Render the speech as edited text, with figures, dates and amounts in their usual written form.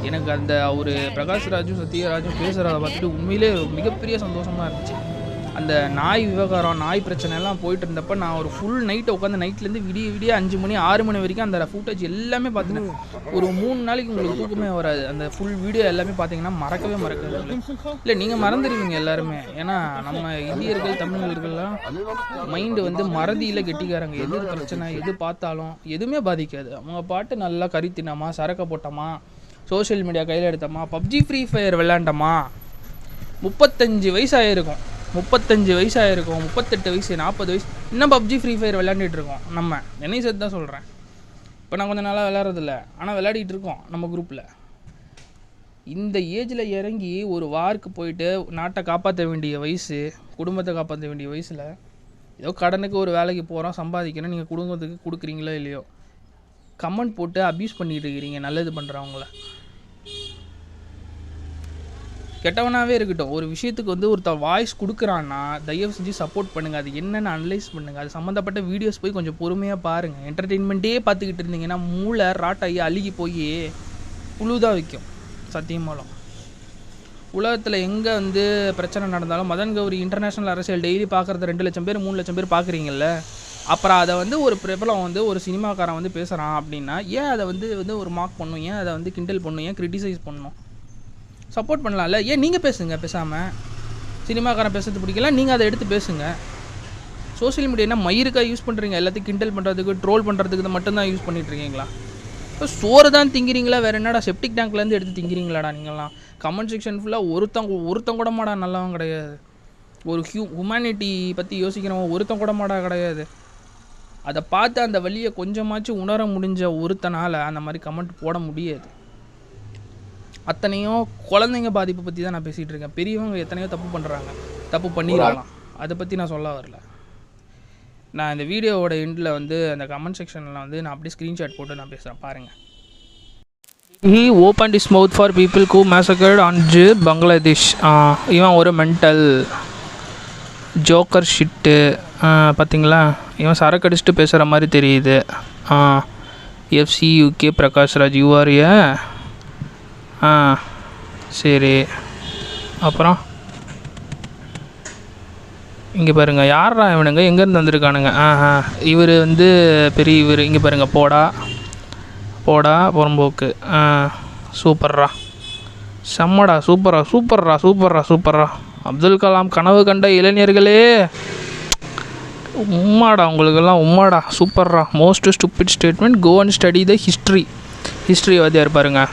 எனக்கு அந்த ஒரு பிரகாஷ்ராஜும் சத்யராஜும் பேசுகிறத பார்த்துட்டு உண்மையிலே மிகப்பெரிய சந்தோஷமாக இருந்துச்சு. அந்த நாய் விவகாரம், நாய் பிரச்சனை எல்லாம் போயிட்டு இருந்தப்போ நான் ஒரு ஃபுல் நைட்டை உட்காந்து நைட்லேருந்து விடிய 5 மணி 6 மணி வரைக்கும் அந்த ஃபுட்டேஜ் எல்லாமே பார்த்துட்டேன். ஒரு 3 நாளைக்கு உங்களுக்கு தூக்கமே வராது. அந்த ஃபுல் வீடியோ எல்லாமே பார்த்தீங்கன்னா மறக்கவே மறக்காது. இல்லை நீங்கள் மறந்துடுவீங்க எல்லாருமே. ஏன்னா நம்ம இந்தியர்கள் தமிழர்கள்லாம் மைண்டு வந்து மறதியில் கெட்டிக்காரங்க. எது பிரச்சனை எது பார்த்தாலும் எதுவுமே பாதிக்காது. அவங்க பாட்டு நல்லா கறி தின்னமா, சரக்கை போட்டோமா, சோஷியல் மீடியா கையில் எடுத்தோமா, பப்ஜி ஃப்ரீ ஃபயர் விளையாண்டோமா. 35 வயசாகிருக்கும், 35 வயசாகிருக்கும், 38 வயசு, 40 வயசு, இன்னும் பப்ஜி ஃப்ரீ ஃபயர் விளையாண்டுட்டு இருக்கோம். நம்ம என்னையும் சேர்த்து தான் சொல்கிறேன். இப்போ நான் கொஞ்சம் நாளாக விளையாடுறதில்ல, ஆனால் விளையாடிட்டு இருக்கோம் நம்ம குரூப்பில். இந்த ஏஜில் இறங்கி ஒரு வார்க்கு போயிட்டு நாட்டை காப்பாற்ற வேண்டிய வயசு, குடும்பத்தை காப்பாற்ற வேண்டிய வயசில் ஏதோ கடனுக்கு ஒரு வேலைக்கு போகிறோம், சம்பாதிக்கணும். நீங்கள் குடும்பத்துக்கு கொடுக்குறீங்களோ இல்லையோ, கமெண்ட் போட்டு அப்யூஸ் பண்ணிகிட்டு இருக்கிறீங்க நல்லது பண்ணுறவங்கள. கெட்டவனாகவே இருக்கட்டும், ஒரு விஷயத்துக்கு வந்து ஒருத்தர் வாய்ஸ் கொடுக்குறான்னா தயவு செஞ்சு சப்போர்ட் பண்ணுங்கள். அது என்னென்னு அனலைஸ் பண்ணுங்கள். அது சம்மந்தப்பட்ட வீடியோஸ் போய் கொஞ்சம் பொறுமையாக பாருங்கள். என்டர்டெயின்மெண்ட்டே பார்த்துக்கிட்டு இருந்தீங்கன்னா மூளை ராட்டாகி அழுகி போய் புழுதாக வைக்கும். சத்தியமாலும் உலகத்தில் எங்கே வந்து பிரச்சனை நடந்தாலும் மதன் கௌரி இன்டர்நேஷ்னல் அரசியல் டெய்லி பார்க்குறது 2 லட்சம் பேர் 3 லட்சம் பேர் பார்க்குறீங்கல்ல. அப்புறம் அதை வந்து ஒரு பிரபலம் வந்து ஒரு சினிமாக்காரன் வந்து பேசுகிறான் அப்படின்னா ஏன் அதை வந்து ஒரு மார்க் பண்ணணும், ஏன் அதை வந்து கிண்டல் பண்ணணும், ஏன் கிரிட்டிசைஸ் பண்ணணும்? சப்போர்ட் பண்ணலாம்ல. ஏன் நீங்கள் பேசுங்க, பேசாமல் சினிமாக்காரன் பேசுறது பிடிக்கல, நீங்கள் அதை எடுத்து பேசுங்க. சோஷியல் மீடியா மயிருக்காக யூஸ் பண்ணுறீங்க, எல்லாத்தையும் கிண்டல் பண்ணுறதுக்கு ட்ரோல் பண்ணுறதுக்கு இதை மட்டும்தான் யூஸ் பண்ணிகிட்ருக்கீங்களா? இப்போ சோறு தான் திங்கிறீங்களா, வேறு என்னடா செப்டிக் டேங்க்லேருந்து எடுத்து திங்கிறீங்களாடா நீங்களாம்? கமெண்ட் செக்ஷன் ஃபுல்லாக ஒருத்தன் கூட மாடா நல்லவன் கிடையாது. ஒரு ஹியூமனிட்டி பற்றி யோசிக்கிறவன் ஒருத்தன் கூட மாடா கிடையாது. அதை பார்த்து அந்த வழியை கொஞ்சமாச்சும் உணர முடிஞ்ச ஒருத்தனால் அந்த மாதிரி கமெண்ட் போட முடியாது. அத்தனையும் குழந்தைங்க பாதிப்பை பற்றி தான் நான் பேசிகிட்டு இருக்கேன். பெரியவங்க எத்தனையோ தப்பு பண்ணுறாங்க, தப்பு பண்ணிடலாம். அதை பற்றி நான் சொல்ல வரல. நான் இந்த வீடியோவோட எண்டில் வந்து அந்த கமெண்ட் செக்ஷனில் வந்து நான் அப்படியே ஸ்க்ரீன்ஷாட் போட்டு நான் பேசுகிறேன், பாருங்கள். He opened his mouth for people who massacred on Bangladesh. இவன் ஒரு மென்டல் ஜோக்கர் ஷிட்டு. பார்த்தீங்களா, இவன் சரக்கு அடிச்சுட்டு பேசுகிற மாதிரி தெரியுது. FC UK Prakash Raj யூஆரிய. சரி, அப்புறம் இங்கே பாருங்கள், யாரா இவனுங்க, எங்கேருந்து வந்திருக்கானுங்க? இவர் வந்து பெரிய இவர். இங்கே பாருங்கள், போடா புறம்போக்கு. சூப்பர்ரா, செம்மடா, சூப்பர்ரா. அப்துல் கலாம் கனவு கண்ட இளைஞர்களே, உம்மாடா, உங்களுக்கெல்லாம் உம்மாடா, சூப்பர்ரா. Most stupid statement, go and study the history வாத்தியார் பாருங்கள்.